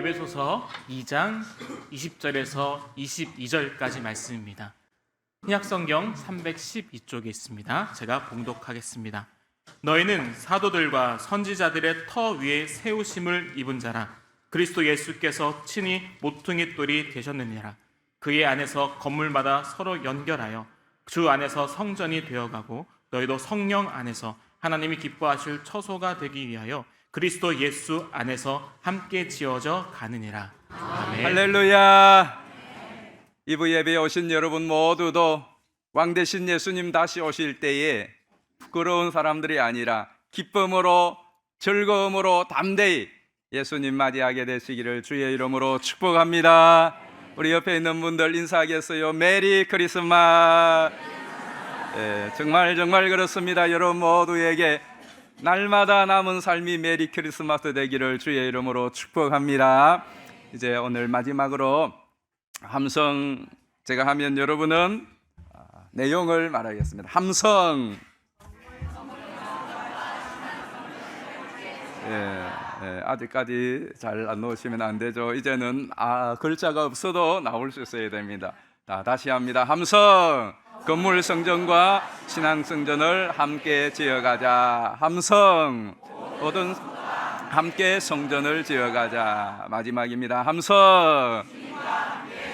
에베소서 2장 20절에서 22절까지 말씀입니다. 신약성경 312쪽에 있습니다. 제가 봉독하겠습니다. 너희는 사도들과 선지자들의 터 위에 세우심을 입은 자라. 그리스도 예수께서 친히 모퉁이 돌이 되셨느니라. 그의 안에서 건물마다 서로 연결하여 주 안에서 성전이 되어가고 너희도 성령 안에서 하나님이 기뻐하실 처소가 되기 위하여 그리스도 예수 안에서 함께 지어져 가느니라. 아멘. 할렐루야. 이부 예배에 오신 여러분 모두도 왕 되신 예수님 다시 오실 때에 부끄러운 사람들이 아니라 기쁨으로 즐거움으로 담대히 예수님 맞이하게 되시기를 주의 이름으로 축복합니다. 우리 옆에 있는 분들 인사하겠어요? 메리 크리스마스. 정말 그렇습니다. 여러분 모두에게 날마다 남은 삶이 메리 크리스마스 되기를 주의 이름으로 축복합니다. 이제 오늘 마지막으로 함성 제가 하면 여러분은 내용을 말하겠습니다. 함성. 아직까지 잘 안 놓으시면 안 되죠. 이제는 글자가 없어도 나올 수 있어야 됩니다. 다시 합니다. 함성. 건물 성전과 신앙 성전을 함께 지어가자. 함성. 모든 함께 성전을 지어가자. 마지막입니다. 함성.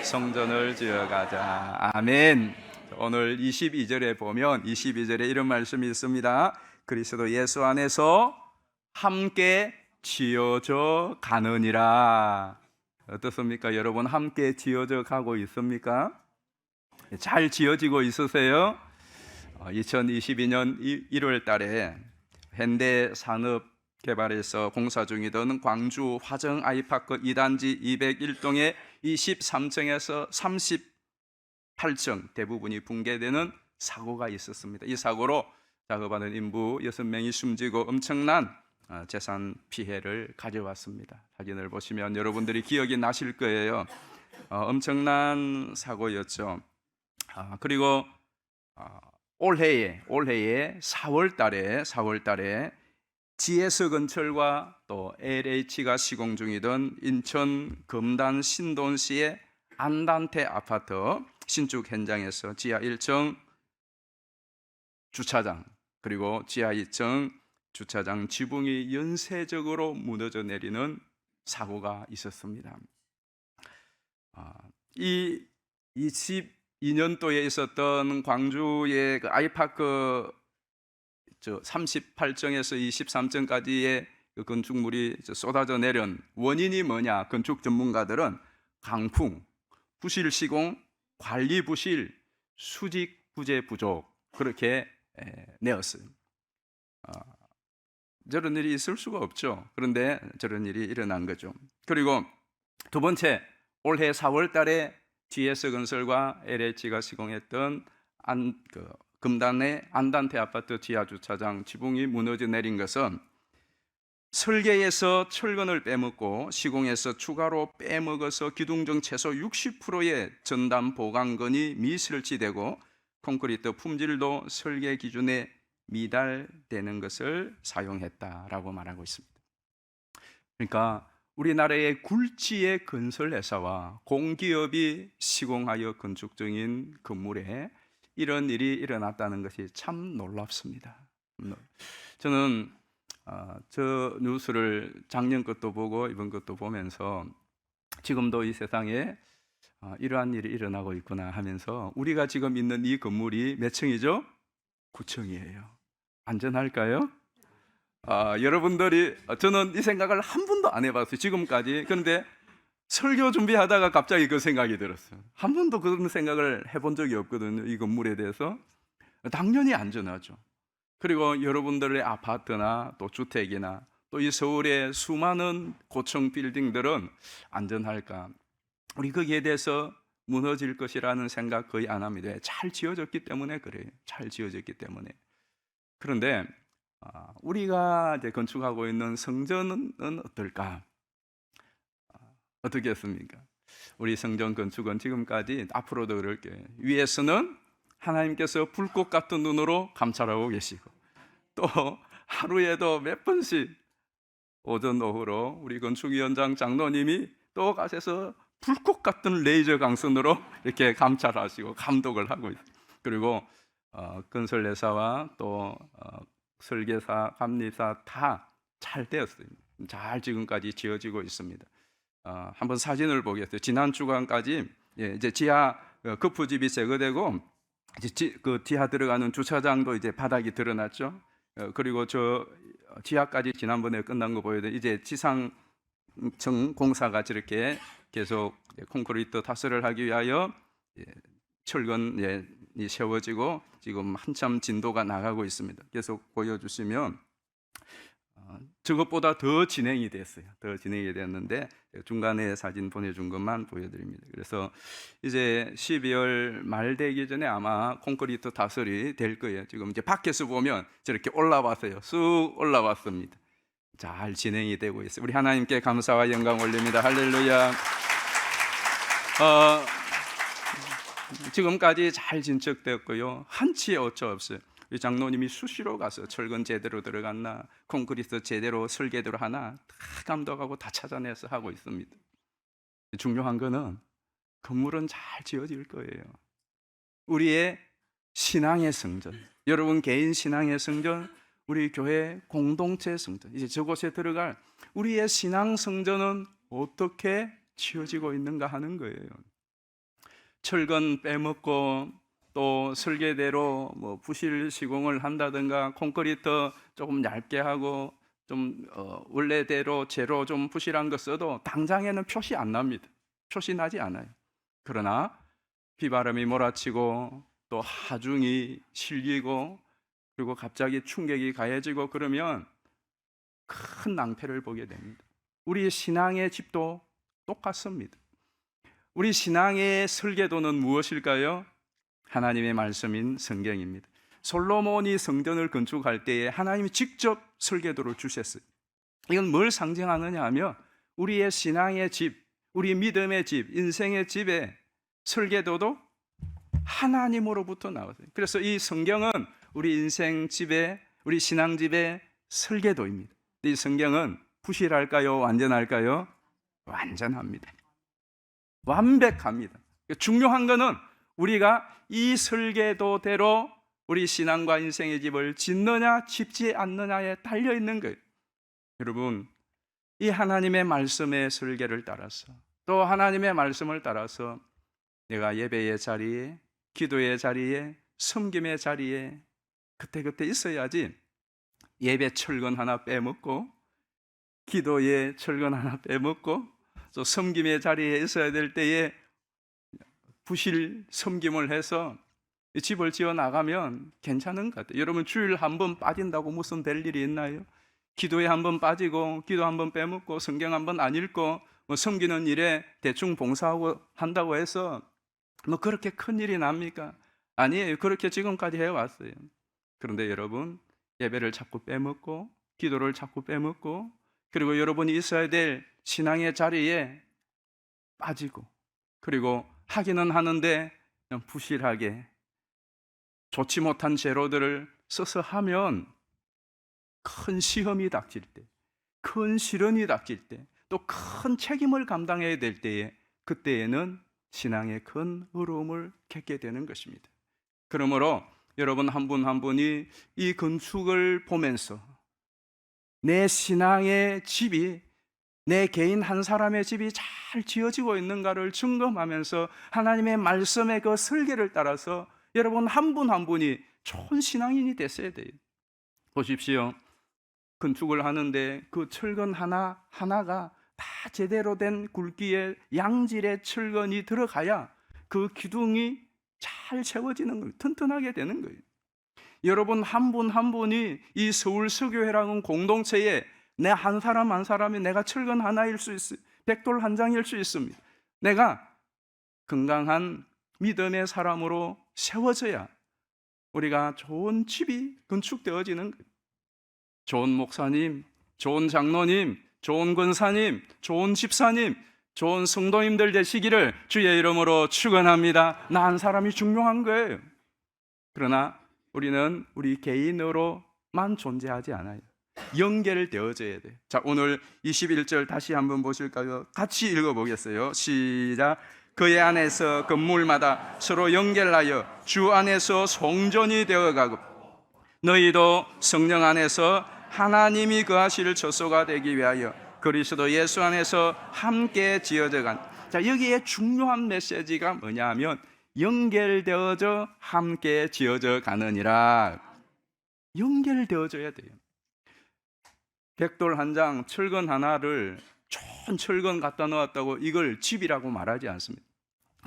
성전을 지어가자. 아멘. 오늘 22절에 보면 22절에 이런 말씀이 있습니다. 그리스도 예수 안에서 함께 지어져 가느니라. 어떻습니까? 여러분 함께 지어져 가고 있습니까? 잘 지어지고 있으세요? 2022년 1월 달에 현대산업개발에서 공사 중이던 광주 화정 아이파크 2단지 201동의 23층에서 38층 대부분이 붕괴되는 사고가 있었습니다. 이 사고로 작업하는 인부 6명이 숨지고 엄청난 재산 피해를 가져왔습니다. 사진을 보시면 여러분들이 기억이 나실 거예요. 엄청난 사고였죠. 그리고 올해에 4월 달에 GS건설과 또 LH가 시공 중이던 인천 금단 신돈시의 안단테 아파트 신축 현장에서 지하 1층 주차장 그리고 지하 2층 주차장 지붕이 연쇄적으로 무너져 내리는 사고가 있었습니다. 이 22년도에 있었던 광주의 그 아이파크 38층에서 23층까지의 그 건축물이 쏟아져 내린 원인이 뭐냐? 건축 전문가들은 강풍, 부실 시공, 관리 부실, 수직 부재 부족 그렇게 내었어요. 저런 일이 있을 수가 없죠. 그런데 저런 일이 일어난 거죠. 그리고 두 번째, 올해 4월 달에 GS건설과 LH가 시공했던 금단의 안단테 아파트 지하 주차장 지붕이 무너져 내린 것은 설계에서 철근을 빼먹고 시공에서 추가로 빼먹어서 기둥정 최소 60%의 전담 보강건이 미설치되고 콘크리트 품질도 설계 기준에 미달되는 것을 사용했다라고 말하고 있습니다. 그러니까 우리나라의 굴지의 건설회사와 공기업이 시공하여 건축 중인 건물에 이런 일이 일어났다는 것이 참 놀랍습니다. 저는 저 뉴스를 작년 것도 보고 이번 것도 보면서 지금도 이 세상에 이러한 일이 일어나고 있구나 하면서 우리가 지금 있는 이 건물이 몇 층이죠? 9층이에요. 안전할까요? 여러분들이 저는 이 생각을 한 번도 안 해봤어요. 지금까지. 그런데 설교 준비하다가 갑자기 그 생각이 들었어요. 한 번도 그런 생각을 해본 적이 없거든요. 이 건물에 대해서. 당연히 안전하죠. 그리고 여러분들의 아파트나 또 주택이나 또 이 서울의 수많은 고층 빌딩들은 안전할까? 우리 거기에 대해서 무너질 것이라는 생각 거의 안 합니다. 잘 지어졌기 때문에 그래요. 잘 지어졌기 때문에. 그런데 우리가 이제 건축하고 있는 성전은 어떨까? 어떻게 했습니까? 우리 성전 건축은 지금까지 앞으로도 그럴게 위에서는 하나님께서 불꽃 같은 눈으로 감찰하고 계시고 또 하루에도 몇 번씩 오전 오후로 우리 건축위원장 장로님이 또 가셔서 불꽃 같은 레이저 강선으로 이렇게 감찰하시고 감독을 하고 있어요. 그리고 건설회사와 또 설계사, 감리사 다 잘 되었어요. 잘 지금까지 지어지고 있습니다. 한번 사진을 보겠어요. 지난 주간까지 이제 지하 거푸집이 제거되고 이제 그 지하 들어가는 주차장도 이제 바닥이 드러났죠. 그리고 저 지하까지 지난번에 끝난 거 보여도 이제 지상층 공사가 저렇게 계속 콘크리트 타설을 하기 위하여 철근이 세워지고 지금 한참 진도가 나가고 있습니다. 계속 보여주시면 저것보다 더 진행이 됐어요. 더 진행이 됐는데 중간에 사진 보내준 것만 보여드립니다. 그래서 이제 12월 말 되기 전에 아마 콘크리트 타설이 될 거예요. 지금 이제 밖에서 보면 저렇게 올라왔어요. 쑥 올라왔습니다. 잘 진행이 되고 있어요. 우리 하나님께 감사와 영광 올립니다. 할렐루야. 지금까지 잘 진척되었고요. 한치의 오차 없어요. 우리 장로님이 수시로 가서 철근 제대로 들어갔나, 콘크리트 제대로 설계대로 하나 다 감독하고 다 찾아내서 하고 있습니다. 중요한 거는 건물은 잘 지어질 거예요. 우리의 신앙의 성전, 여러분 개인 신앙의 성전, 우리 교회 공동체 성전, 이제 저곳에 들어갈 우리의 신앙 성전은 어떻게 지어지고 있는가 하는 거예요. 철근 빼먹고 또 설계대로 뭐 부실 시공을 한다든가 콘크리트 조금 얇게 하고 좀 원래대로 재로 좀 부실한 거 써도 당장에는 표시 안 납니다. 표시 나지 않아요. 그러나 비바람이 몰아치고 또 하중이 실리고 그리고 갑자기 충격이 가해지고 그러면 큰 낭패를 보게 됩니다. 우리 신앙의 집도 똑같습니다. 우리 신앙의 설계도는 무엇일까요? 하나님의 말씀인 성경입니다. 솔로몬이 성전을 건축할 때에 하나님이 직접 설계도를 주셨어요. 이건 뭘 상징하느냐 하면 우리의 신앙의 집, 우리 믿음의 집, 인생의 집의 설계도도 하나님으로부터 나왔어요. 그래서 이 성경은 우리 인생 집의, 우리 신앙 집의 설계도입니다. 이 성경은 부실할까요? 완전할까요? 완전합니다. 완벽합니다. 중요한 것은 우리가 이 설계도대로 우리 신앙과 인생의 집을 짓느냐 짓지 않느냐에 달려 있는 거예요. 여러분, 이 하나님의 말씀의 설계를 따라서 또 하나님의 말씀을 따라서 내가 예배의 자리에, 기도의 자리에, 섬김의 자리에 그때그때 있어야지 예배 철근 하나 빼먹고 기도의 철근 하나 빼먹고 또 섬김의 자리에 있어야 될 때에 부실 섬김을 해서 집을 지어 나가면 괜찮은 것 같아요. 여러분 주일 한 번 빠진다고 무슨 될 일이 있나요? 기도에 한 번 빠지고 기도 한 번 빼먹고 성경 한 번 안 읽고 뭐 섬기는 일에 대충 봉사하고 한다고 해서 뭐 그렇게 큰 일이 납니까? 아니에요. 그렇게 지금까지 해왔어요. 그런데 여러분 예배를 자꾸 빼먹고 기도를 자꾸 빼먹고 그리고 여러분이 있어야 될 신앙의 자리에 빠지고 그리고 하기는 하는데 그냥 부실하게 좋지 못한 재료들을 써서 하면 큰 시험이 닥칠 때, 큰 시련이 닥칠 때, 또 큰 책임을 감당해야 될 때에 그때에는 신앙의 큰 어려움을 겪게 되는 것입니다. 그러므로 여러분 한 분 한 분이 이 건축을 보면서 내 신앙의 집이 내 개인 한 사람의 집이 잘 지어지고 있는가를 점검하면서 하나님의 말씀의 그 설계를 따라서 여러분 한 분 한 분이 좋은 신앙인이 됐어야 돼요. 보십시오. 건축을 하는데 그 철근 하나가 다 제대로 된 굵기의 양질의 철근이 들어가야 그 기둥이 잘 세워지는 거예요. 튼튼하게 되는 거예요. 여러분 한 분 한 분이 이 서울 서교회라는 공동체에 내 한 사람 한 사람이 내가 철근 하나일 수 있어요. 백돌 한 장일 수 있습니다. 내가 건강한 믿음의 사람으로 세워져야 우리가 좋은 집이 건축되어지는 거예요. 좋은 목사님, 좋은 장로님, 좋은 권사님, 좋은 집사님, 좋은 성도님들 되시기를 주의 이름으로 축원합니다. 나 한 사람이 중요한 거예요. 그러나 우리는 우리 개인으로만 존재하지 않아요. 연결되어져야 돼. 자, 오늘 21절 다시 한번 보실까요? 같이 읽어보겠어요. 시작. 그의 안에서 건물마다 서로 연결하여 주 안에서 성전이 되어가고 너희도 성령 안에서 하나님이 거하실 처소가 되기 위하여 그리스도 예수 안에서 함께 지어져 간. 자, 여기에 중요한 메시지가 뭐냐 하면 연결되어져 함께 지어져 가느니라. 연결되어져야 돼요. 벽돌 한 장, 철근 하나를 좋은 철근 갖다 놓았다고 이걸 집이라고 말하지 않습니다.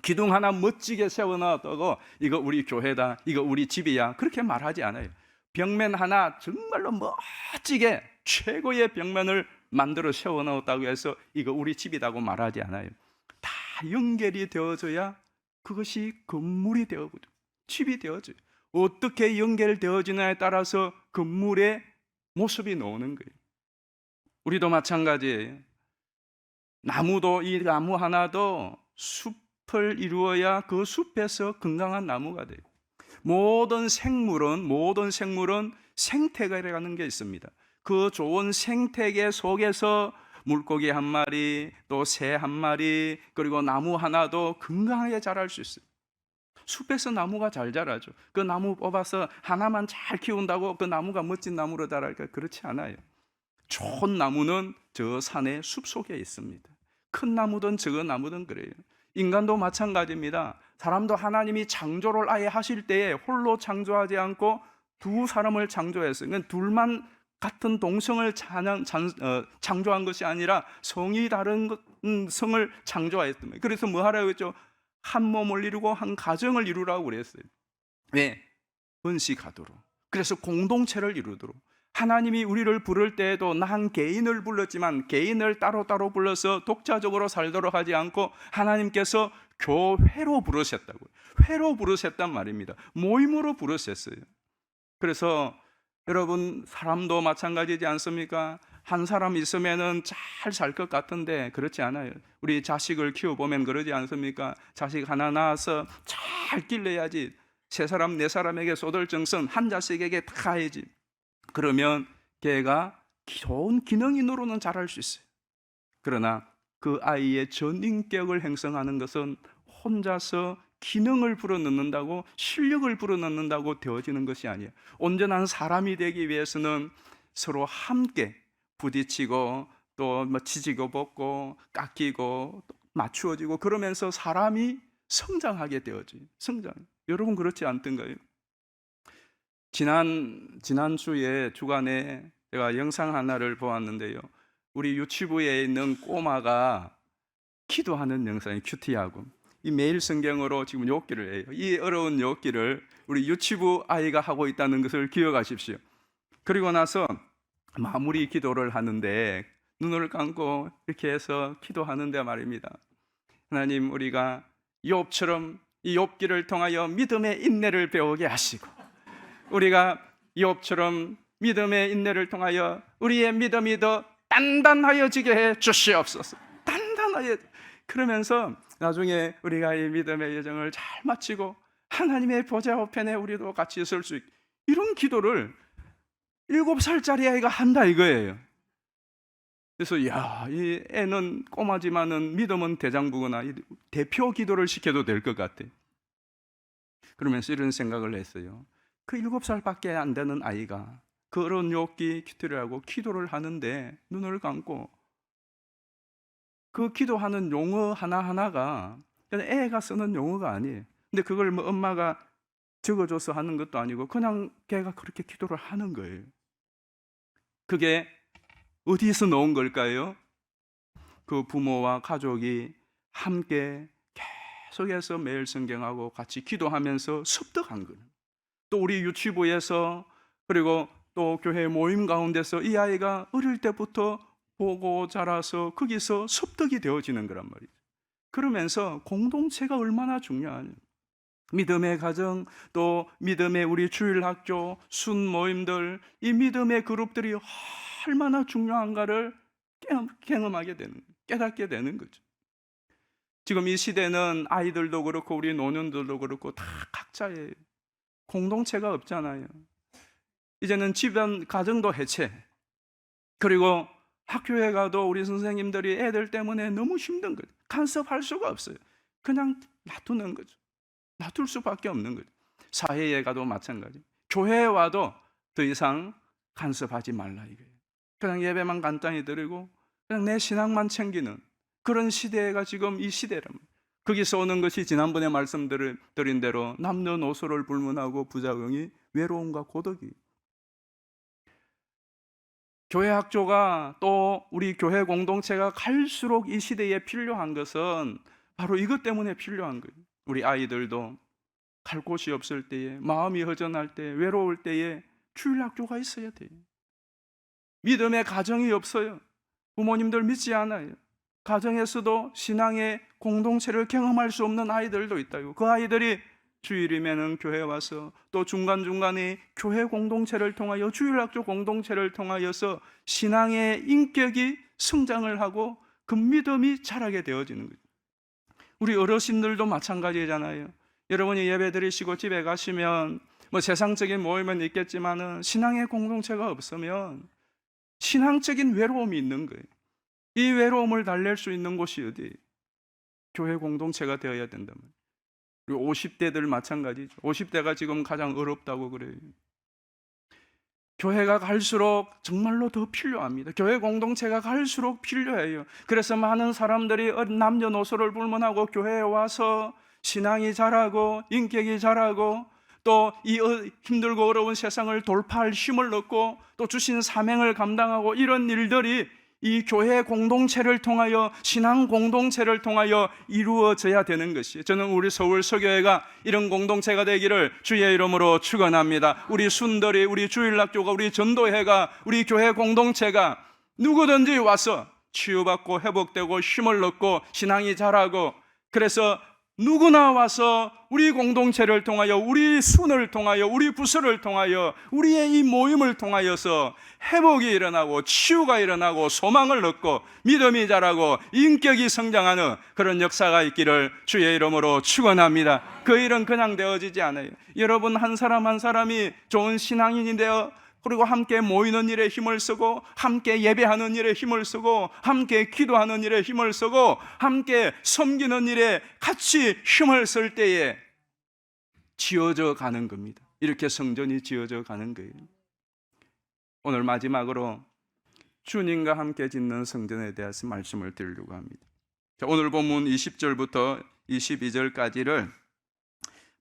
기둥 하나 멋지게 세워놨다고 이거 우리 교회다, 이거 우리 집이야, 그렇게 말하지 않아요. 벽면 하나 정말로 멋지게 최고의 벽면을 만들어 세워놓았다고 해서 이거 우리 집이라고 말하지 않아요. 다 연결이 되어져야 그것이 건물이 되어버려, 집이 되어져요. 어떻게 연결되어지냐에 따라서 건물의 모습이 나오는 거예요. 우리도 마찬가지예요. 나무도 이 나무 하나도 숲을 이루어야 그 숲에서 건강한 나무가 돼요. 모든 생물은 생태계라는 게 있습니다. 그 좋은 생태계 속에서 물고기 한 마리, 또 새 한 마리, 그리고 나무 하나도 건강하게 자랄 수 있어요. 숲에서 나무가 잘 자라죠. 그 나무 뽑아서 하나만 잘 키운다고 그 나무가 멋진 나무로 자랄까? 그렇지 않아요. 좋은 나무는 저 산의 숲 속에 있습니다. 큰 나무든 적은 나무든 그래요. 인간도 마찬가지입니다. 사람도 하나님이 창조를 아예 하실 때에 홀로 창조하지 않고 두 사람을 창조했어요. 그러니까 둘만 같은 동성을 창조한 것이 아니라 성이 다른 성을 창조했습니다. 그래서 뭐 하라고 했죠? 한 몸을 이루고 한 가정을 이루라고 그랬어요. 왜? 번식하도록. 그래서 공동체를 이루도록. 하나님이 우리를 부를 때에도 난 개인을 불렀지만 개인을 따로따로 불러서 독자적으로 살도록 하지 않고 하나님께서 교회로 부르셨다고요. 회로 부르셨단 말입니다. 모임으로 부르셨어요. 그래서 여러분, 사람도 마찬가지지 않습니까? 한 사람 있으면은 잘 살 것 같은데 그렇지 않아요. 우리 자식을 키워보면 그러지 않습니까? 자식 하나 낳아서 잘 길러야지. 세 사람, 네 사람에게 쏟을 정성 한 자식에게 다 가야지. 그러면 걔가 좋은 기능인으로는 자랄 수 있어요. 그러나 그 아이의 전인격을 형성하는 것은 혼자서 기능을 불어넣는다고, 실력을 불어넣는다고 되어지는 것이 아니에요. 온전한 사람이 되기 위해서는 서로 함께 부딪히고 또 치지고 볶고 깎이고 맞추어지고 그러면서 사람이 성장하게 되어져요. 성장. 여러분 그렇지 않던가요? 지난주에 주간에 제가 영상 하나를 보았는데요. 우리 유치부에 있는 꼬마가 기도하는 영상이 큐티하고 이 매일 성경으로 지금 욥기를 해요. 이 어려운 욥기를 우리 유치부 아이가 하고 있다는 것을 기억하십시오. 그리고 나서 마무리 기도를 하는데 눈을 감고 이렇게 해서 기도하는데 말입니다. 하나님, 우리가 욥처럼 이 욥기를 통하여 믿음의 인내를 배우게 하시고 우리가 욥처럼 믿음의 인내를 통하여 우리의 믿음이 더 단단하여지게 해 주시옵소서. 단단하여. 그러면서 나중에 우리가 이 믿음의 여정을 잘 마치고 하나님의 보좌 우편에 우리도 같이 설 수 있게, 이런 기도를 7살짜리 아이가 한다 이거예요. 그래서 이 애는 꼬마지만은 믿음은 대장부거나 대표 기도를 시켜도 될 것 같아. 그러면서 이런 생각을 했어요. 그 7살밖에 안 되는 아이가 그 어려운 욥기 큐티를 하고 기도를 하는데 눈을 감고 그 기도하는 용어 하나하나가 그냥 애가 쓰는 용어가 아니에요. 근데 그걸 뭐 엄마가 적어줘서 하는 것도 아니고 그냥 걔가 그렇게 기도를 하는 거예요. 그게 어디서 나온 걸까요? 그 부모와 가족이 함께 계속해서 매일 성경하고 같이 기도하면서 습득한 거예요. 또 우리 유치부에서 그리고 또 교회 모임 가운데서 이 아이가 어릴 때부터 보고 자라서 거기서 습득이 되어지는 거란 말이죠. 그러면서 공동체가 얼마나 중요하냐. 믿음의 가정, 또 믿음의 우리 주일학교, 순모임들, 이 믿음의 그룹들이 얼마나 중요한가를 경험하게 되는, 깨닫게 되는 거죠. 지금 이 시대는 아이들도 그렇고 우리 노년들도 그렇고 다 각자의 공동체가 없잖아요. 이제는 집안 가정도 해체, 그리고 학교에 가도 우리 선생님들이 애들 때문에 너무 힘든 거예요. 간섭할 수가 없어요. 그냥 놔두는 거죠. 놔둘 수밖에 없는 거죠. 사회에 가도 마찬가지. 교회에 와도 더 이상 간섭하지 말라 이거예요. 그냥 예배만 간단히 드리고 그냥 내 신앙만 챙기는 그런 시대가 지금 이 시대랍니다. 거기서 오는 것이 지난번에 말씀드린 대로 남녀노소를 불문하고 부작용이 외로움과 고독이. 교회 학조가 또 우리 교회 공동체가 갈수록 이 시대에 필요한 것은 바로 이것 때문에 필요한 거예요. 우리 아이들도 갈 곳이 없을 때에, 마음이 허전할 때, 외로울 때에 주일 학교가 있어야 돼요. 믿음의 가정이 없어요. 부모님들 믿지 않아요. 가정에서도 신앙의 공동체를 경험할 수 없는 아이들도 있다고. 그 아이들이 주일이면은 교회 와서 또 중간중간에 교회 공동체를 통하여 주일학교 공동체를 통하여서 신앙의 인격이 성장을 하고 그 믿음이 자라게 되어지는 거죠. 우리 어르신들도 마찬가지잖아요. 여러분이 예배 드리시고 집에 가시면 뭐 세상적인 모임은 있겠지만은 신앙의 공동체가 없으면 신앙적인 외로움이 있는 거예요. 이 외로움을 달랠 수 있는 곳이 어디예요? 교회 공동체가 되어야 된다면. 그리고 50대들 마찬가지죠. 50대가 지금 가장 어렵다고 그래요. 교회가 갈수록 정말로 더 필요합니다. 교회 공동체가 갈수록 필요해요. 그래서 많은 사람들이 남녀노소를 불문하고 교회에 와서 신앙이 자라고 인격이 자라고 또 이 힘들고 어려운 세상을 돌파할 힘을 얻고 또 주신 사명을 감당하고 이런 일들이 이 교회 공동체를 통하여 신앙 공동체를 통하여 이루어져야 되는 것이에요. 저는 우리 서울 서교회가 이런 공동체가 되기를 주의 이름으로 축원합니다. 우리 순들이, 우리 주일학교가, 우리 전도회가, 우리 교회 공동체가 누구든지 와서 치유받고 회복되고 힘을 얻고 신앙이 자라고, 그래서 누구나 와서 우리 공동체를 통하여, 우리 순을 통하여, 우리 부서를 통하여, 우리의 이 모임을 통하여서 회복이 일어나고 치유가 일어나고 소망을 얻고 믿음이 자라고 인격이 성장하는 그런 역사가 있기를 주의 이름으로 축원합니다. 그 일은 그냥 되어지지 않아요. 여러분 한 사람 한 사람이 좋은 신앙인이 되어 그리고 함께 모이는 일에 힘을 쓰고 함께 예배하는 일에 힘을 쓰고 함께 기도하는 일에 힘을 쓰고 함께 섬기는 일에 같이 힘을 쓸 때에 지어져 가는 겁니다. 이렇게 성전이 지어져 가는 거예요. 오늘 마지막으로 주님과 함께 짓는 성전에 대해서 말씀을 드리려고 합니다. 오늘 본문 20절부터 22절까지를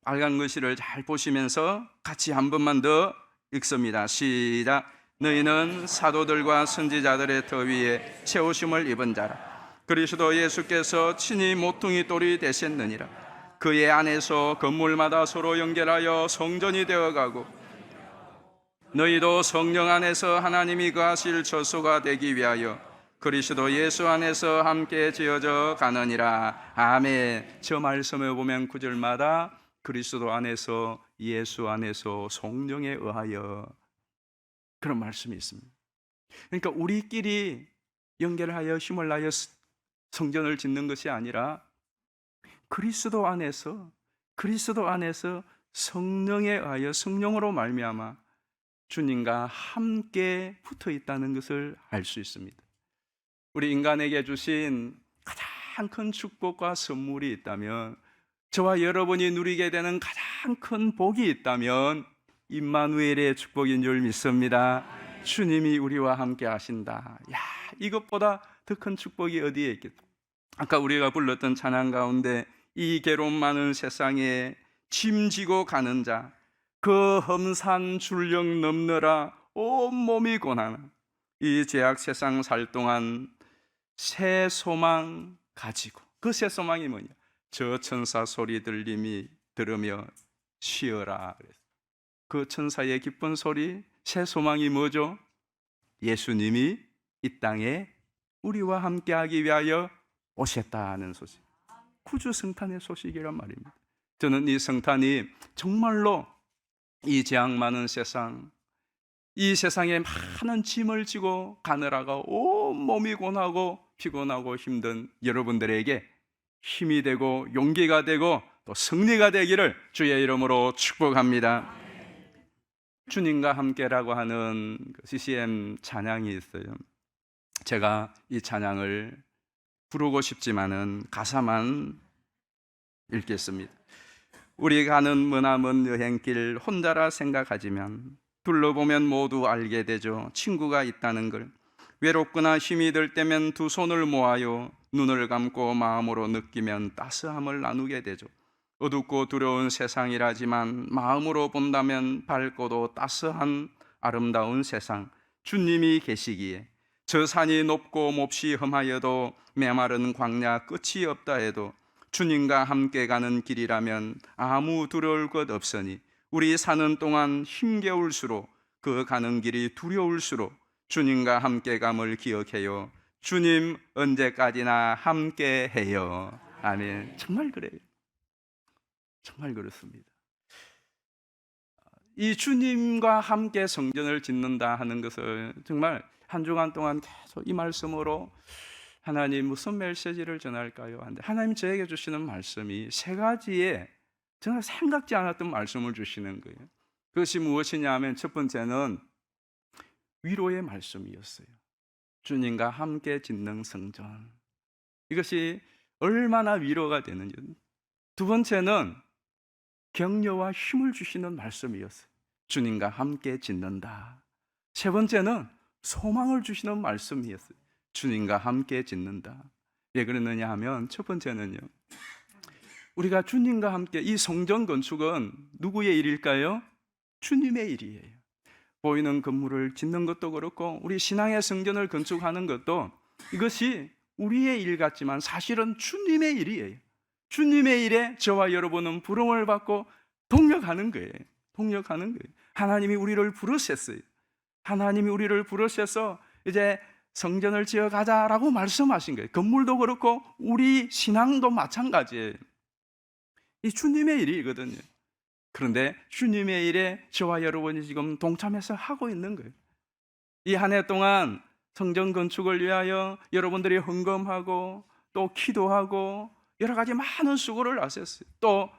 빨간 글씨를 잘 보시면서 같이 한 번만 더 읽습니다. 시작. 너희는 사도들과 선지자들의 터 위에 채우심을 입은 자라. 그리스도 예수께서 친히 모퉁이 돌이 되셨느니라. 그의 안에서 건물마다 서로 연결하여 성전이 되어가고 너희도 성령 안에서 하나님이 거하실 처소가 되기 위하여 그리스도 예수 안에서 함께 지어져 가느니라. 아멘. 저 말씀에 보면 9절마다 그리스도 안에서 예수 안에서 성령에 의하여 그런 말씀이 있습니다. 그러니까 우리끼리 연결하여 힘을 나여 성전을 짓는 것이 아니라 그리스도 안에서 성령에 의하여 성령으로 말미암아 주님과 함께 붙어 있다는 것을 알 수 있습니다. 우리 인간에게 주신 가장 큰 축복과 선물이 있다면, 저와 여러분이 누리게 되는 가장 큰 복이 있다면 임마누엘의 축복인 줄 믿습니다. 주님이 우리와 함께 하신다. 야, 이것보다 더 큰 축복이 어디에 있겠다. 아까 우리가 불렀던 찬양 가운데 이 괴로움 많은 세상에 짐지고 가는 자, 그 험산 줄령 넘느라 온몸이 고난하. 이 죄악 세상 살 동안 새 소망 가지고, 그 새 소망이 뭐냐? 저 천사 소리 들으며 쉬어라. 그 천사의 기쁜 소리, 새 소망이 뭐죠? 예수님이 이 땅에 우리와 함께하기 위하여 오셨다는 소식, 구주 성탄의 소식이란 말입니다. 저는 이 성탄이 정말로 이 재앙 많은 세상, 이 세상에 많은 짐을 지고 가느라가 온몸이 고나고 피곤하고 힘든 여러분들에게 힘이 되고 용기가 되고 또 승리가 되기를 주의 이름으로 축복합니다. 주님과 함께라고 하는 CCM 찬양이 있어요. 제가 이 찬양을 부르고 싶지만은 가사만 읽겠습니다. 우리 가는 머나먼 여행길 혼자라 생각하지만 둘러보면 모두 알게 되죠. 친구가 있다는 걸. 외롭거나 힘이 들 때면 두 손을 모아요. 눈을 감고 마음으로 느끼면 따스함을 나누게 되죠. 어둡고 두려운 세상이라지만 마음으로 본다면 밝고도 따스한 아름다운 세상, 주님이 계시기에 저 산이 높고 몹시 험하여도 메마른 광야 끝이 없다 해도 주님과 함께 가는 길이라면 아무 두려울 것 없으니 우리 사는 동안 힘겨울수록 그 가는 길이 두려울수록 주님과 함께 감을 기억해요. 주님 언제까지나 함께 해요. 아멘. 정말 그래요. 정말 그렇습니다. 이 주님과 함께 성전을 짓는다 하는 것을 정말 한 주간 동안 계속 이 말씀으로 하나님 무슨 메시지를 전할까요? 하는데 하나님 저에게 주시는 말씀이 세 가지의 정말 생각지 않았던 말씀을 주시는 거예요. 그것이 무엇이냐 하면 첫 번째는 위로의 말씀이었어요. 주님과 함께 짓는 성전. 이것이 얼마나 위로가 되는지. 두 번째는 격려와 힘을 주시는 말씀이었어요. 주님과 함께 짓는다. 세 번째는 소망을 주시는 말씀이었어요. 주님과 함께 짓는다. 왜 그러느냐 하면 첫 번째는요, 우리가 주님과 함께 이 성전 건축은 누구의 일일까요? 주님의 일이에요. 보이는 건물을 짓는 것도 그렇고 우리 신앙의 성전을 건축하는 것도 이것이 우리의 일 같지만 사실은 주님의 일이에요. 주님의 일에 저와 여러분은 부름을 받고 동력하는 거예요. 동력하는 거예요. 하나님이 우리를 부르셨어요. 하나님이 우리를 부르셔서 이제 성전을 지어가자라고 말씀하신 거예요. 건물도 그렇고 우리 신앙도 마찬가지예요. 이 주님의 일이거든요. 그런데 주님의 일에 저와 여러분이 지금 동참해서 하고 있는 거예요. 이 한 해 동안 성전 건축을 위하여 여러분들이 헌금하고 또 기도하고 여러 가지 많은 수고를 하셨어요. 또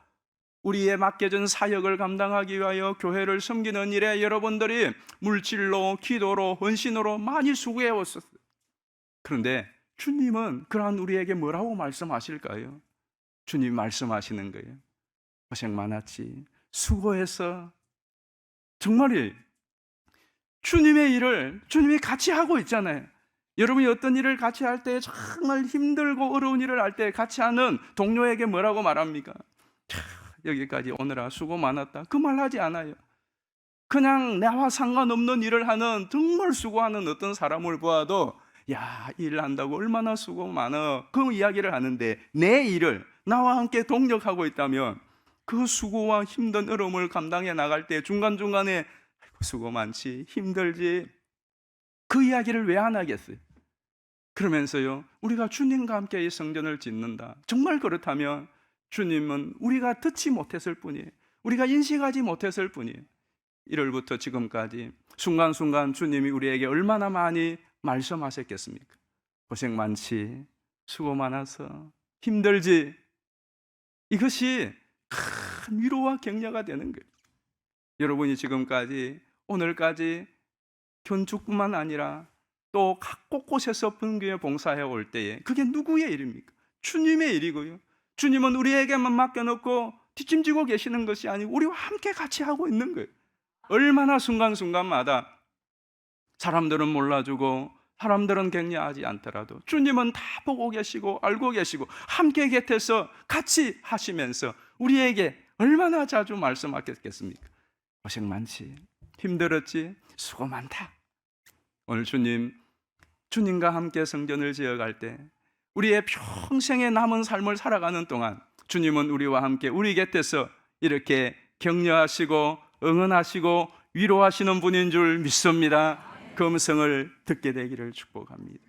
우리의 맡겨진 사역을 감당하기 위하여 교회를 섬기는 일에 여러분들이 물질로, 기도로, 헌신으로 많이 수고해 오셨어요. 그런데 주님은 그러한 우리에게 뭐라고 말씀하실까요? 주님 말씀하시는 거예요. 고생 많았지. 수고해서 정말이 주님의 일을 주님이 같이 하고 있잖아요. 여러분이 어떤 일을 같이 할 때 정말 힘들고 어려운 일을 할 때 같이 하는 동료에게 뭐라고 말합니까? 여기까지 오느라 수고 많았다. 그 말 하지 않아요. 그냥 나와 상관없는 일을 하는 정말 수고하는 어떤 사람을 보아도 야, 일 한다고 얼마나 수고 많아. 그 이야기를 하는데 내 일을 나와 함께 동력하고 있다면 그 수고와 힘든 어려움을 감당해 나갈 때 중간중간에 아이고, 수고 많지, 힘들지. 그 이야기를 왜 안 하겠어요? 그러면서요, 우리가 주님과 함께 이 성전을 짓는다. 정말 그렇다면 주님은 우리가 듣지 못했을 뿐이에요. 우리가 인식하지 못했을 뿐이에요. 1월부터 지금까지 순간순간 주님이 우리에게 얼마나 많이 말씀하셨겠습니까? 고생 많지, 수고 많아서 힘들지. 이것이 큰 위로와 격려가 되는 거예요. 여러분이 지금까지 오늘까지 견축뿐만 아니라 또 각 곳곳에서 분교에 봉사해 올 때에 그게 누구의 일입니까? 주님의 일이고요. 주님은 우리에게만 맡겨놓고 뒷짐지고 계시는 것이 아니고 우리와 함께 같이 하고 있는 거예요. 얼마나 순간순간마다 사람들은 몰라주고 사람들은 격려하지 않더라도 주님은 다 보고 계시고 알고 계시고 함께 곁에서 같이 하시면서 우리에게 얼마나 자주 말씀하셨겠습니까? 고생 많지, 힘들었지, 수고 많다. 오늘 주님과 함께 성전을 지어갈 때 우리의 평생의 남은 삶을 살아가는 동안 주님은 우리와 함께 우리 곁에서 이렇게 격려하시고 응원하시고 위로하시는 분인 줄 믿습니다. 그 음성을 듣게 되기를 축복합니다.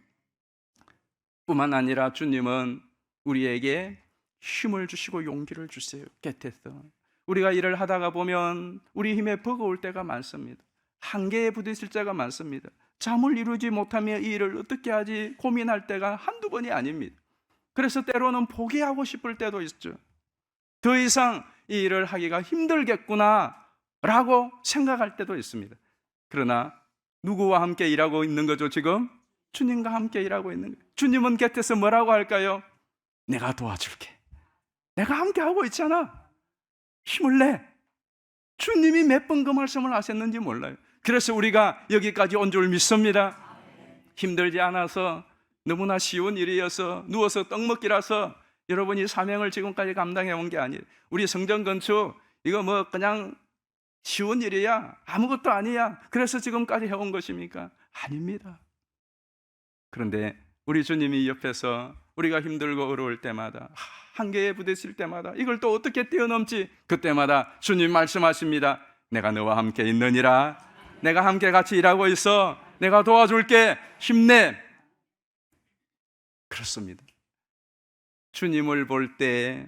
뿐만 아니라 주님은 우리에게 힘을 주시고 용기를 주세요. 곁에서 우리가 일을 하다가 보면 우리 힘에 버거울 때가 많습니다. 한계에 부딪힐 때가 많습니다. 잠을 이루지 못하며 이 일을 어떻게 하지 고민할 때가 한두 번이 아닙니다. 그래서 때로는 포기하고 싶을 때도 있죠. 더 이상 이 일을 하기가 힘들겠구나 라고 생각할 때도 있습니다. 그러나 누구와 함께 일하고 있는 거죠? 지금 주님과 함께 일하고 있는 거예요. 주님은 곁에서 뭐라고 할까요? 내가 도와줄게. 내가 함께 하고 있잖아. 힘을 내. 주님이 몇 번 그 말씀을 하셨는지 몰라요. 그래서 우리가 여기까지 온 줄 믿습니다. 힘들지 않아서, 너무나 쉬운 일이어서, 누워서 떡 먹기라서 여러분이 사명을 지금까지 감당해 온 게 아니에요. 우리 성전 건축 이거 뭐 그냥 쉬운 일이야, 아무것도 아니야, 그래서 지금까지 해온 것입니까? 아닙니다. 그런데 우리 주님이 옆에서 우리가 힘들고 어려울 때마다, 한계에 부딪힐 때마다, 이걸 또 어떻게 뛰어넘지? 그때마다 주님 말씀하십니다. 내가 너와 함께 있느니라. 내가 함께 같이 일하고 있어. 내가 도와줄게. 힘내. 그렇습니다. 주님을 볼 때,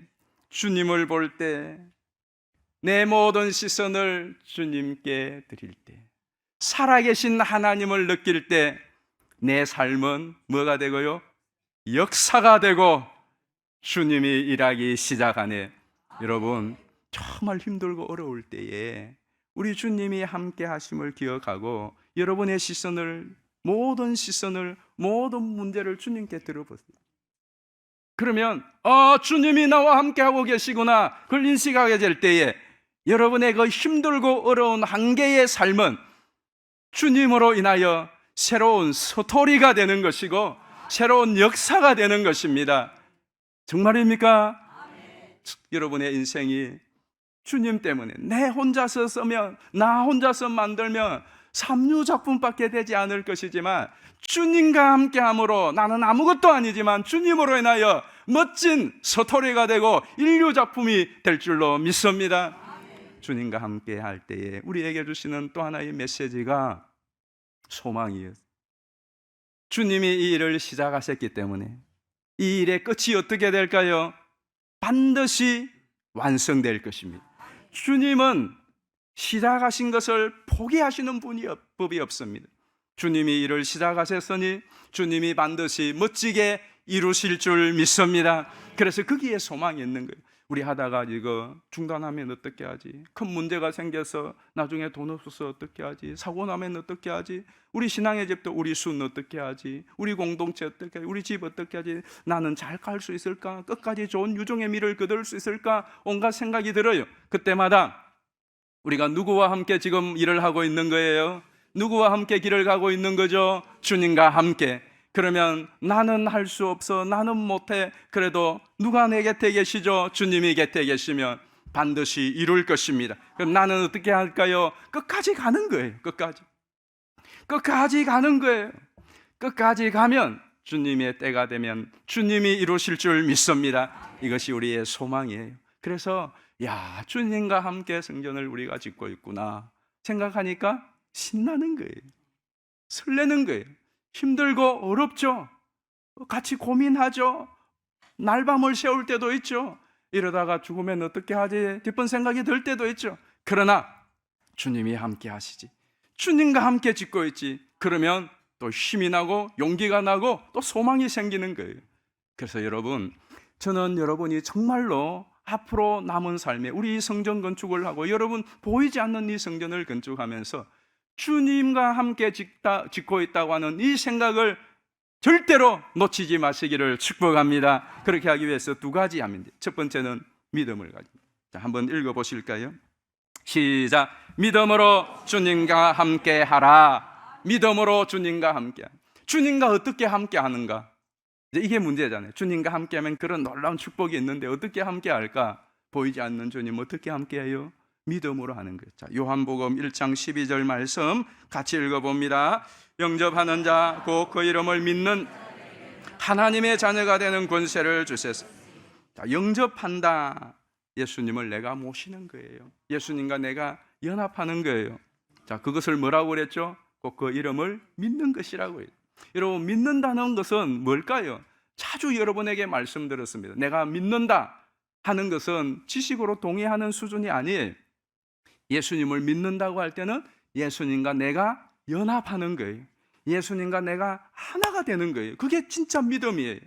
내 모든 시선을 주님께 드릴 때, 살아계신 하나님을 느낄 때 내 삶은 뭐가 되고요? 역사가 되고 주님이 일하기 시작하네. 여러분, 정말 힘들고 어려울 때에 우리 주님이 함께 하심을 기억하고 여러분의 시선을, 모든 문제를 주님께 들어보세요. 그러면 주님이 나와 함께 하고 계시구나, 그걸 인식하게 될 때에 여러분의 그 힘들고 어려운 한계의 삶은 주님으로 인하여 새로운 스토리가 되는 것이고 새로운 역사가 되는 것입니다. 정말입니까? 여러분의 인생이 주님 때문에, 내 혼자서 쓰면, 나 혼자서 만들면 삼류작품밖에 되지 않을 것이지만, 주님과 함께함으로 나는 아무것도 아니지만 주님으로 인하여 멋진 스토리가 되고 인류작품이 될 줄로 믿습니다. 주님과 함께 할 때에 우리에게 주시는 또 하나의 메시지가 소망이에요. 주님이 이 일을 시작하셨기 때문에 이 일의 끝이 어떻게 될까요? 반드시 완성될 것입니다. 주님은 시작하신 것을 포기하시는 법이 없습니다. 주님이 일을 시작하셨으니 주님이 반드시 멋지게 이루실 줄 믿습니다. 그래서 거기에 소망이 있는 거예요. 우리 하다가 이거 중단하면 어떻게 하지? 큰 문제가 생겨서 나중에 돈 없어서 어떻게 하지? 사고 나면 어떻게 하지? 우리 신앙의 집도 우리 순 어떻게 하지? 우리 공동체 어떻게 하지? 우리 집 어떻게 하지? 나는 잘 갈 수 있을까? 끝까지 좋은 유종의 미를 거둘 수 있을까? 온갖 생각이 들어요. 그때마다 우리가 누구와 함께 지금 일을 하고 있는 거예요? 누구와 함께 길을 가고 있는 거죠? 주님과 함께. 그러면 나는 할 수 없어, 나는 못해. 그래도 누가 내 곁에 계시죠? 주님이 곁에 계시면 반드시 이룰 것입니다. 그럼 나는 어떻게 할까요? 끝까지 가는 거예요. 끝까지 가는 거예요. 끝까지 가면 주님의 때가 되면 주님이 이루실 줄 믿습니다. 이것이 우리의 소망이에요. 그래서 주님과 함께 성전을 우리가 짓고 있구나 생각하니까 신나는 거예요. 설레는 거예요. 힘들고 어렵죠. 같이 고민하죠. 날밤을 새울 때도 있죠. 이러다가 죽으면 어떻게 하지? 뒷번 생각이 들 때도 있죠. 그러나 주님이 함께 하시지. 주님과 함께 짓고 있지. 그러면 또 힘이 나고 용기가 나고 또 소망이 생기는 거예요. 그래서 여러분, 저는 여러분이 정말로 앞으로 남은 삶에 우리 성전 건축을 하고 여러분 보이지 않는 이 성전을 건축하면서 주님과 함께 짓고 있다고 하는 이 생각을 절대로 놓치지 마시기를 축복합니다. 그렇게 하기 위해서 두 가지 하면 돼요. 첫 번째는 믿음을 가지고. 자, 한번 읽어보실까요? 시작. 믿음으로 주님과 함께 하라. 믿음으로 주님과 함께. 주님과 어떻게 함께 하는가? 이게 문제잖아요. 주님과 함께 하면 그런 놀라운 축복이 있는데 어떻게 함께 할까? 보이지 않는 주님 어떻게 함께 해요? 믿음으로 하는 거예요. 자, 요한복음 1장 12절 말씀 같이 읽어봅니다. 영접하는 자, 곧 그 이름을 믿는 하나님의 자녀가 되는 권세를 주셔서. 자, 영접한다. 예수님을 내가 모시는 거예요. 예수님과 내가 연합하는 거예요. 자, 그것을 뭐라고 그랬죠? 곧 그 이름을 믿는 것이라고 해요. 여러분, 믿는다는 것은 뭘까요? 자주 여러분에게 말씀드렸습니다. 내가 믿는다 하는 것은 지식으로 동의하는 수준이 아니에요. 예수님을 믿는다고 할 때는 예수님과 내가 연합하는 거예요. 예수님과 내가 하나가 되는 거예요. 그게 진짜 믿음이에요.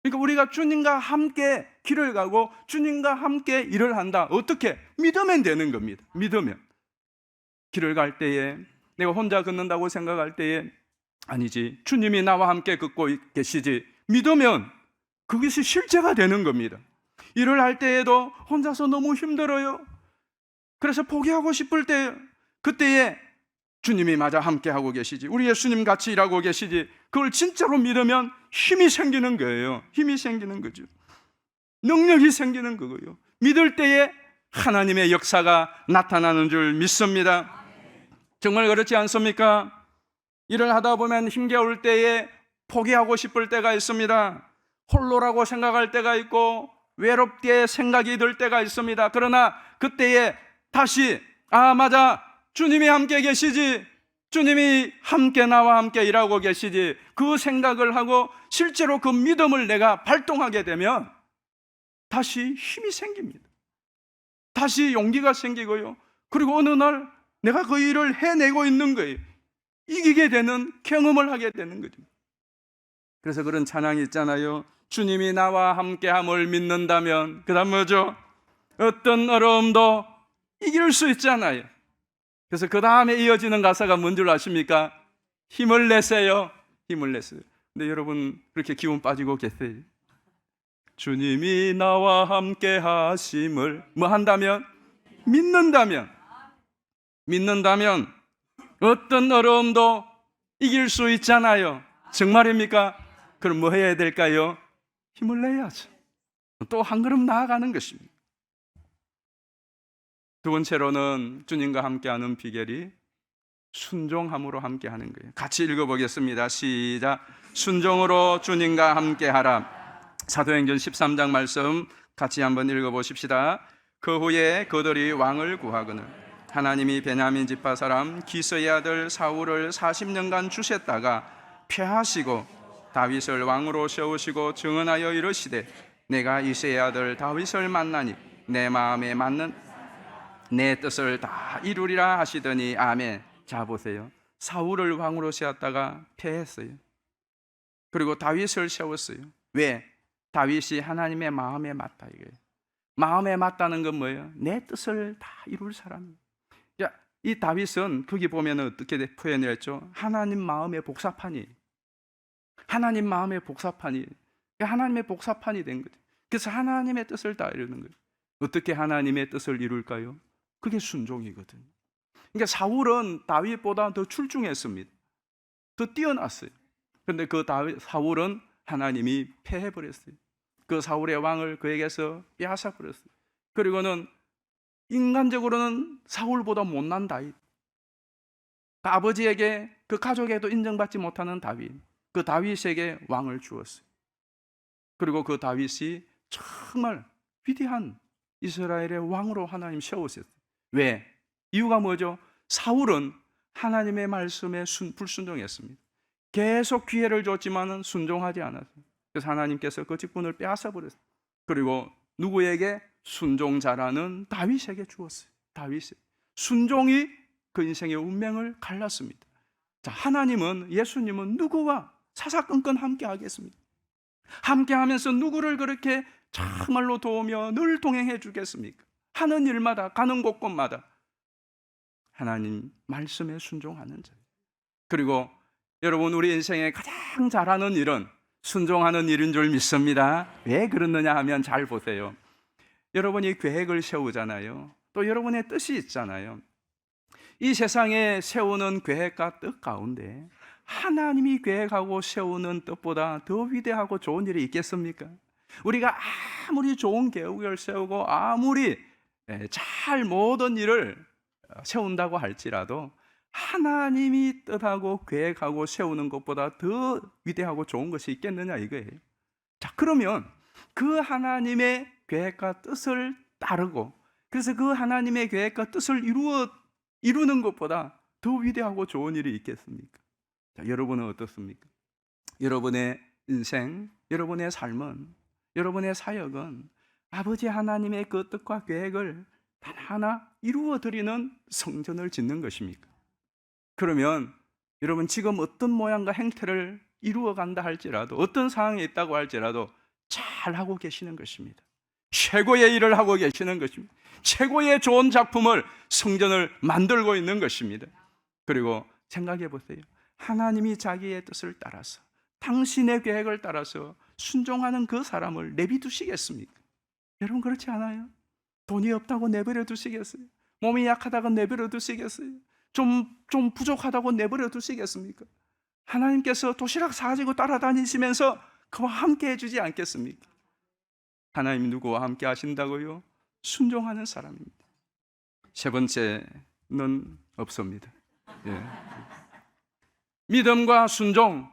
그러니까 우리가 주님과 함께 길을 가고 주님과 함께 일을 한다. 어떻게? 믿으면 되는 겁니다. 믿으면. 길을 갈 때에, 내가 혼자 걷는다고 생각할 때에 아니지, 주님이 나와 함께 걷고 계시지 믿으면 그것이 실제가 되는 겁니다. 일을 할 때에도 혼자서 너무 힘들어요. 그래서 포기하고 싶을 때, 그때에 주님이 맞아 함께 하고 계시지, 우리 예수님 같이 일하고 계시지, 그걸 진짜로 믿으면 힘이 생기는 거예요. 힘이 생기는 거죠. 능력이 생기는 거고요. 믿을 때에 하나님의 역사가 나타나는 줄 믿습니다. 정말 그렇지 않습니까? 일을 하다 보면 힘겨울 때에 포기하고 싶을 때가 있습니다. 홀로라고 생각할 때가 있고 외롭게 생각이 들 때가 있습니다. 그러나 그때에 다시 맞아, 주님이 함께 계시지, 주님이 함께 나와 함께 일하고 계시지, 그 생각을 하고 실제로 그 믿음을 내가 발동하게 되면 다시 힘이 생깁니다. 다시 용기가 생기고요. 그리고 어느 날 내가 그 일을 해내고 있는 거예요. 이기게 되는 경험을 하게 되는 거죠. 그래서 그런 찬양이 있잖아요. 주님이 나와 함께함을 믿는다면, 그 다음 뭐죠? 어떤 어려움도 이길 수 있잖아요. 그래서 그 다음에 이어지는 가사가 뭔 줄 아십니까? 힘을 내세요. 힘을 내세요. 근데 여러분 그렇게 기운 빠지고 계세요? 주님이 나와 함께 하심을 뭐 한다면? 믿는다면 어떤 어려움도 이길 수 있잖아요. 정말입니까? 그럼 뭐 해야 될까요? 힘을 내야죠. 또 한 걸음 나아가는 것입니다. 두 번째로는 주님과 함께하는 비결이 순종함으로 함께하는 거예요. 같이 읽어보겠습니다. 시작. 순종으로 주님과 함께하라. 사도행전 13장 말씀 같이 한번 읽어보십시다. 그 후에 그들이 왕을 구하거늘 하나님이 베냐민 지파 사람 기스의 아들 사울을 40년간 주셨다가 폐하시고 다윗을 왕으로 세우시고 증언하여 이르시되 내가 이새의 아들 다윗을 만나니 내 마음에 맞는 내 뜻을 다 이루리라 하시더니 아멘. 자 보세요. 사울을 왕으로 세웠다가 폐했어요. 그리고 다윗을 세웠어요. 왜? 다윗이 하나님의 마음에 맞다 이거예요. 마음에 맞다는 건 뭐예요? 내 뜻을 다 이룰 사람이에요. 이 다윗은 거기 보면 어떻게 표현을 했죠? 하나님 마음의 복사판이에요. 하나님 마음의 복사판이에요. 하나님의 복사판이 된 거죠. 그래서 하나님의 뜻을 다 이루는 거예요. 어떻게 하나님의 뜻을 이룰까요? 그게 순종이거든요. 그러니까 사울은 다윗보다 더 출중했습니다. 더 뛰어났어요. 그런데 그 사울은 하나님이 패해버렸어요. 그 사울의 왕을 그에게서 빼앗아버렸어요. 그리고는 인간적으로는 사울보다 못난 다윗, 그 아버지에게 그 가족에도 인정받지 못하는 다윗, 그 다윗에게 왕을 주었어요. 그리고 그 다윗이 정말 위대한 이스라엘의 왕으로 하나님 세우셨어요. 왜? 이유가 뭐죠? 사울은 하나님의 말씀에 불순종했습니다. 계속 기회를 줬지만 순종하지 않았어요. 그래서 하나님께서 그 직분을 빼앗아 버렸어요. 그리고 누구에게? 순종자라는 다윗에게 주었어요. 다윗에 순종이 그 인생의 운명을 갈랐습니다. 자, 하나님은, 예수님은 누구와 사사건건 함께 하겠습니다. 함께 하면서 누구를 그렇게 정말로 도우며 늘 동행해 주겠습니까? 하는 일마다, 가는 곳곳마다 하나님 말씀에 순종하는 자. 그리고 여러분, 우리 인생에 가장 잘하는 일은 순종하는 일인 줄 믿습니다. 왜 그러느냐 하면 잘 보세요. 여러분이 계획을 세우잖아요. 또 여러분의 뜻이 있잖아요. 이 세상에 세우는 계획과 뜻 가운데 하나님이 계획하고 세우는 뜻보다 더 위대하고 좋은 일이 있겠습니까? 우리가 아무리 좋은 계획을 세우고 아무리 잘 모든 일을 세운다고 할지라도 하나님이 뜻하고 계획하고 세우는 것보다 더 위대하고 좋은 것이 있겠느냐 이거예요. 자, 그러면 그 하나님의 계획과 뜻을 따르고, 그래서 그 하나님의 계획과 뜻을 이루는 것보다 더 위대하고 좋은 일이 있겠습니까? 자, 여러분은 어떻습니까? 여러분의 인생, 여러분의 삶은, 여러분의 사역은 아버지 하나님의 그 뜻과 계획을 단 하나 이루어드리는 성전을 짓는 것입니까? 그러면 여러분 지금 어떤 모양과 행태를 이루어간다 할지라도, 어떤 상황에 있다고 할지라도 잘 하고 계시는 것입니다. 최고의 일을 하고 계시는 것입니다. 최고의 좋은 작품을, 성전을 만들고 있는 것입니다. 그리고 생각해 보세요. 하나님이 자기의 뜻을 따라서, 당신의 계획을 따라서 순종하는 그 사람을 내비두시겠습니까? 여러분, 그렇지 않아요? 돈이 없다고 내버려 두시겠어요? 몸이 약하다고 내버려 두시겠어요? 좀 부족하다고 내버려 두시겠습니까? 하나님께서 도시락 사가지고 따라다니시면서 그와 함께 해주지 않겠습니까? 하나님이 누구와 함께 하신다고요? 순종하는 사람입니다. 세 번째는 없습니다. 예. 믿음과 순종,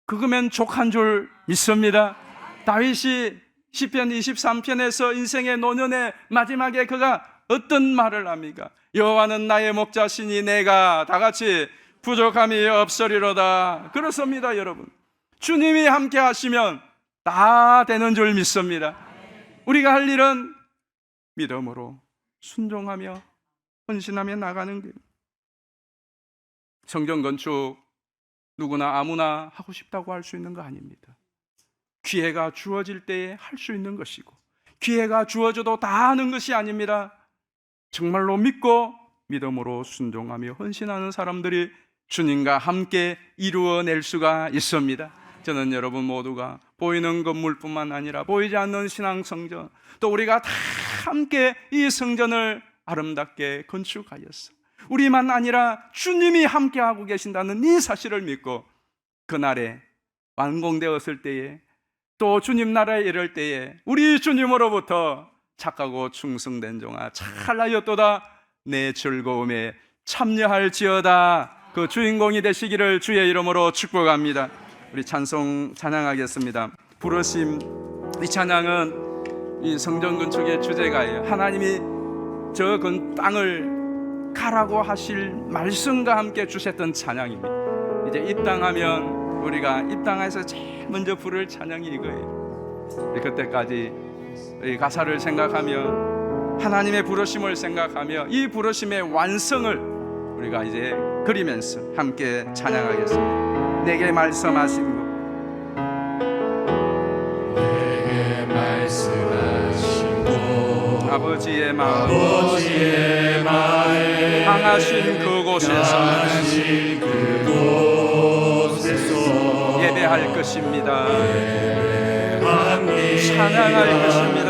그거면 족한 줄 믿습니다. 다윗이 시편 23편에서 인생의 노년의 마지막에 그가 어떤 말을 합니까? 여호와는 나의 목자시니 내가 다 같이 부족함이 없으리로다. 그렇습니다, 여러분. 주님이 함께 하시면 다 되는 줄 믿습니다. 우리가 할 일은 믿음으로 순종하며 헌신하며 나가는 거예요. 성전 건축 누구나 아무나 하고 싶다고 할 수 있는 거 아닙니다. 기회가 주어질 때에 할 수 있는 것이고, 기회가 주어져도 다 하는 것이 아닙니다. 정말로 믿고 믿음으로 순종하며 헌신하는 사람들이 주님과 함께 이루어낼 수가 있습니다. 저는 여러분 모두가 보이는 건물뿐만 아니라 보이지 않는 신앙 성전, 또 우리가 다 함께 이 성전을 아름답게 건축하였어. 우리만 아니라 주님이 함께하고 계신다는 이 사실을 믿고 그날에 완공되었을 때에, 또 주님 나라에 이를 때에 우리 주님으로부터 착하고 충성된 종아 잘하였도다, 내 즐거움에 참여할지어다, 그 주인공이 되시기를 주의 이름으로 축복합니다. 우리 찬양하겠습니다. 부르심, 이 찬양은 이 성전 건축의 주제가예요. 하나님이 저 땅을 가라고 하실 말씀과 함께 주셨던 찬양입니다. 이제 입당하면 우리가 입당해서 제일 먼저 부를 찬양이 이거예요. 그때까지 이 가사를 생각하며 하나님의 부르심을 생각하며 이 부르심의 완성을 우리가 이제 그리면서 함께 찬양하겠습니다. 내게 말씀하신 것, 내게 말씀하신 것, 아버지의 마음 향하신 그곳에서 예배할 것입니다. 찬양할 것입니다.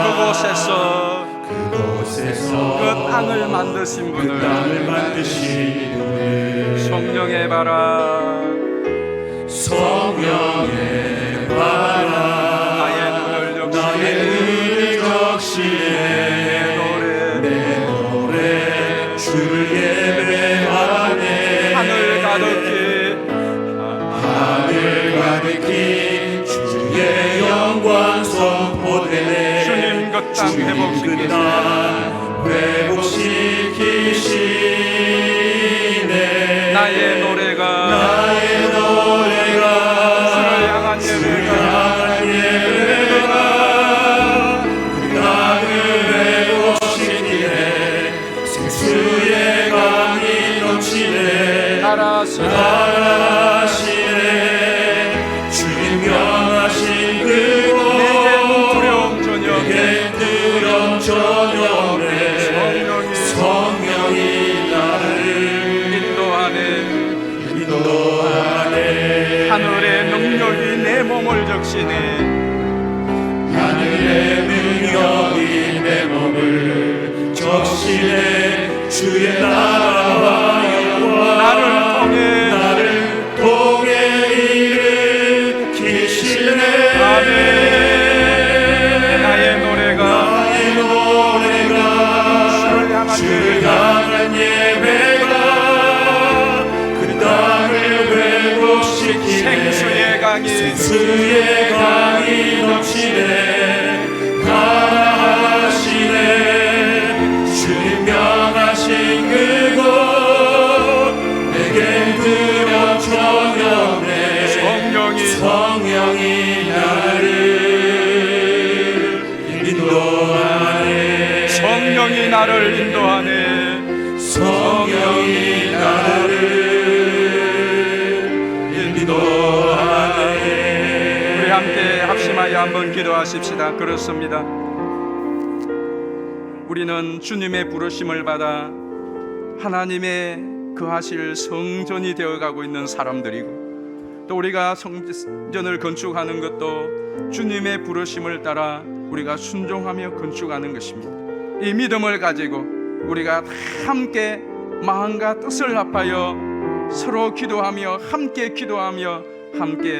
그곳에서 그 땅을 만드신 분을, 성령의 바람, 나의 눈을 적시네, 내 노래 주를 예배하네. 하늘 가득히 주의 영광 선포되네. 주님 그 땅 회복시키시네. 나의 노래가 주를 향한 예배가 그 땅을 회복시키네. 생수의 강이 넘치네. 나라시네. 주님 명하신 그곳, 내게 두려움 전염에 성령이 나를 인도하네. 하늘의 능력이 내 몸을 적시네. 주의 나라와 영광 나를 통해 일으키시네. 아멘. 나의 노래가 주를 향한 예배가 그 땅을 회복시키네. 생수의 강이 넘치네. 가라하시네. 주님 명하신 그곳, 내겐 두려움 전염에 성령이 나를 인도하네. 성령이 나를 인도하네. 우리 함께 합심하여 한번 기도하십시다. 그렇습니다. 우리는 주님의 부르심을 받아 하나님의 거하실 성전이 되어가고 있는 사람들이고, 또 우리가 성전을 건축하는 것도 주님의 부르심을 따라 우리가 순종하며 건축하는 것입니다. 이 믿음을 가지고 우리가 다 함께 마음과 뜻을 합하여 서로 기도하며 함께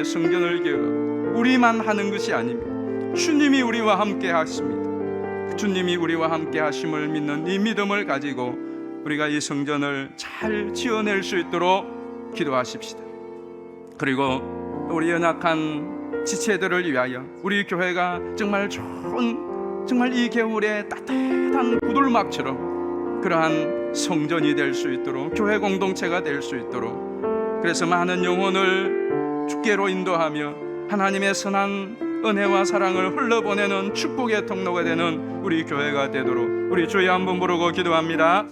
성전을 지어 우리만 하는 것이 아닙니다. 주님이 우리와 함께 하십니다. 주님이 우리와 함께 하심을 믿는 이 믿음을 가지고 우리가 이 성전을 잘 지어낼 수 있도록 기도하십시다. 그리고 우리 연약한 지체들을 위하여 우리 교회가 정말 이 겨울에 따뜻한 구들막처럼 그러한 성전이 될 수 있도록, 교회 공동체가 될 수 있도록, 그래서 많은 영혼을 주께로 인도하며 하나님의 선한 은혜와 사랑을 흘러보내는 축복의 통로가 되는 우리 교회가 되도록 우리 주여 한번 부르고 기도합니다.